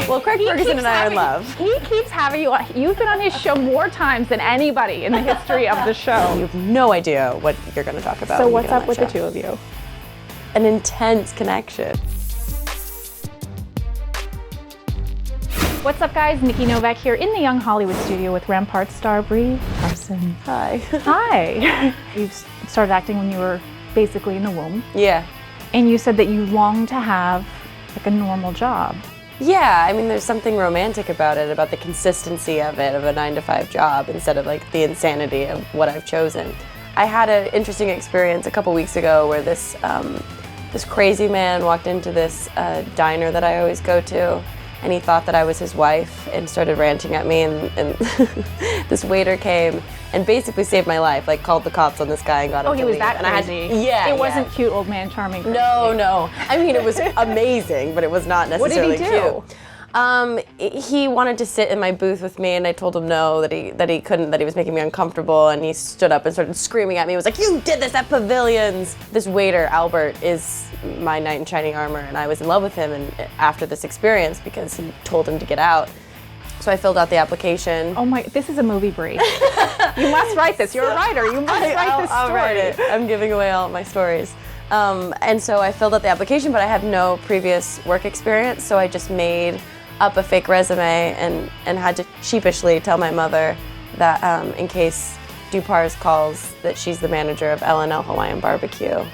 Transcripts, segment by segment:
Well, Craig Ferguson and I are in love. He keeps having you on. You've been on his show more times than anybody in the history of the show. You have no idea what you're going to talk about. So what's up with the two of you? An intense connection. What's up, guys? Nikki Novak here in the Young Hollywood studio with Rampart star Brie Larson. Hi. Hi. You started acting when you were basically in the womb. Yeah. And you said that you longed to have like a normal job. Yeah, I mean, there's something romantic about it, about the consistency of it, of a 9-to-5 job, instead of like the insanity of what I've chosen. I had an interesting experience a couple weeks ago where this crazy man walked into this diner that I always go to, and he thought that I was his wife and started ranting at me, and this waiter came and basically saved my life, like called the cops on this guy and got him to he was leave. that and crazy? Yeah. It wasn't cute old man charming crazy. No. I mean, it was amazing, but it was not necessarily cute. What did he do? He wanted to sit in my booth with me, and I told him no, that he couldn't, that he was making me uncomfortable, and he stood up and started screaming at me. He was like, "You did this at Pavilions!" This waiter, Albert, is my knight in shining armor, and I was in love with him and after this experience because he told him to get out. So I filled out the application. Oh my, this is a movie, Brie. You must write this. You're a writer. You must write this story. I'll write it. I'm giving away all my stories. And so I filled out the application, but I had no previous work experience, so I just made up a fake resume and had to sheepishly tell my mother that in case Dupars calls, that she's the manager of L&L Hawaiian Barbecue.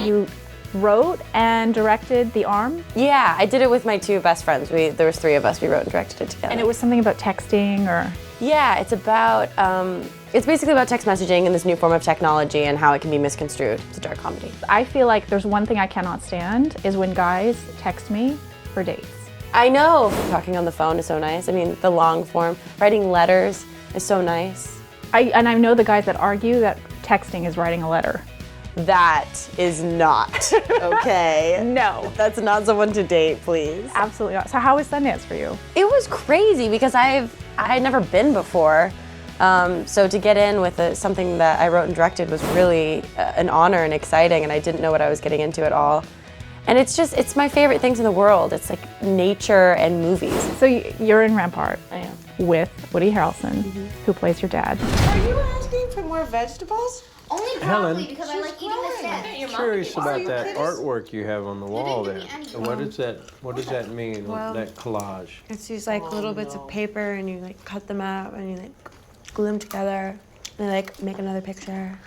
You wrote and directed The Arm? Yeah, I did it with my two best friends. There was 3 of us. We wrote and directed it together. And it was something about texting or? Yeah, it's about, it's basically about text messaging and this new form of technology and how it can be misconstrued. It's a dark comedy. I feel like there's one thing I cannot stand is when guys text me for dates. I know. Talking on the phone is so nice. I mean, the long form. Writing letters is so nice. And I know the guys that argue that texting is writing a letter. That is not okay. No. That's not someone to date, please. Absolutely not. So how was Sundance for you? It was crazy because I had never been before. So to get in with something that I wrote and directed was really an honor and exciting, and I didn't know what I was getting into at all. And it's my favorite things in the world. It's like nature and movies. So you're in Rampart. I am. With Woody Harrelson, who plays your dad. Are you asking for more vegetables? Only broccoli because I like eating the steak. I'm curious about that artwork you have on the wall there. What does that mean, that collage? It's these like little bits of paper, and you like cut them out and you like glue them together and like make another picture.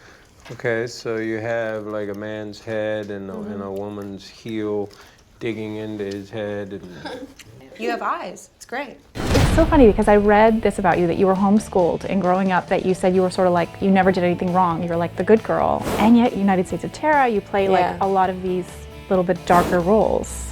Okay, so you have like a man's head and a woman's heel digging into his head. And You have eyes. It's great. It's so funny because I read this about you, that you were homeschooled, and growing up that you said you were sort of like, you never did anything wrong. You were like the good girl. And yet United States of Terra, you play like a lot of these little bit darker roles.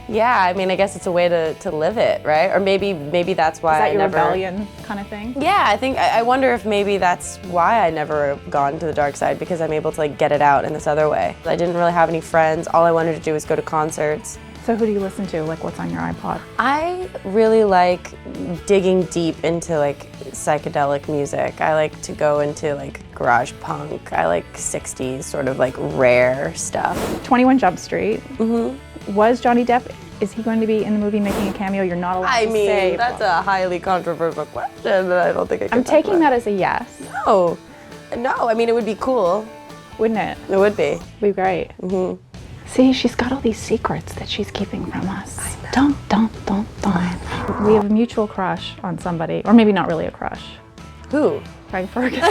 Yeah, I mean, I guess it's a way to live it, right? Or maybe that's why Is that I your never... rebellion kind of thing? Yeah, I wonder if maybe that's why I never gone to the dark side, because I'm able to like get it out in this other way. I didn't really have any friends. All I wanted to do was go to concerts. So who do you listen to? Like, what's on your iPod? I really like digging deep into like psychedelic music. I like to go into like garage punk. I like 60s sort of like rare stuff. 21 Jump Street. Was Johnny Depp, is he going to be in the movie making a cameo? You're not allowed to say. I mean, that's a highly controversial question that I don't think I can I'm taking that as a yes. No, I mean, it would be cool. Wouldn't it? It would be. It'd be great. See, she's got all these secrets that she's keeping from us. Don't. We have a mutual crush on somebody, or maybe not really a crush. Who? Craig Ferguson.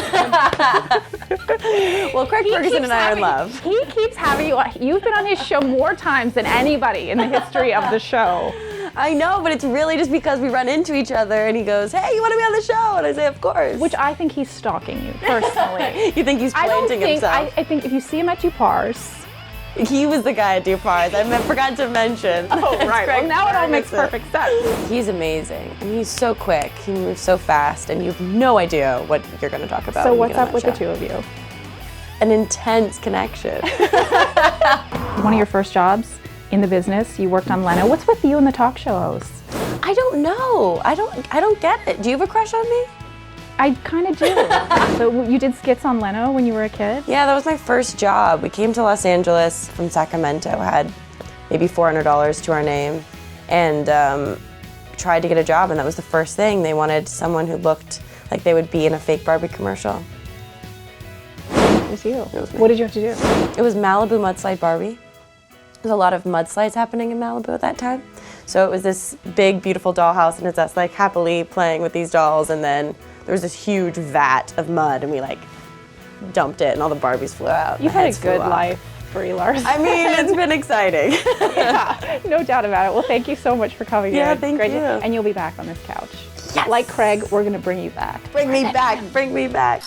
Well, Craig Ferguson and I are in love. He keeps having you on. You've been on his show more times than anybody in the history of the show. I know, but it's really just because we run into each other and he goes, "Hey, you want to be on the show?" And I say, "Of course." Which I think he's stalking you, personally. You think he's planting himself? I think if you see him at Dupars. He was the guy at Dupars. I forgot to mention. Oh, right. Well, now it all makes perfect sense. He's amazing. I mean, he's so quick. He moves so fast, and you have no idea what you're going to talk about. So what's up with the two of you? An intense connection. One of your first jobs in the business, you worked on Leno. What's with you and the talk show hosts? I don't know. I don't get it. Do you have a crush on me? I kind of do. So you did skits on Leno when you were a kid? Yeah, that was my first job. We came to Los Angeles from Sacramento, had maybe $400 to our name, and tried to get a job, and that was the first thing. They wanted someone who looked like they would be in a fake Barbie commercial. It was you. What did you have to do? It was Malibu Mudslide Barbie. There's a lot of mudslides happening in Malibu at that time. So it was this big, beautiful dollhouse, and it's us like happily playing with these dolls, and then there was this huge vat of mud, and we like dumped it, and all the Barbies flew out. You had a good life, Brie Larson. I mean, it's been exciting. Yeah, no doubt about it. Well, thank you so much for coming in. Yeah, thank you. And you'll be back on this couch. Yes. Like Craig, we're going to bring you back. Bring me back, bring me back.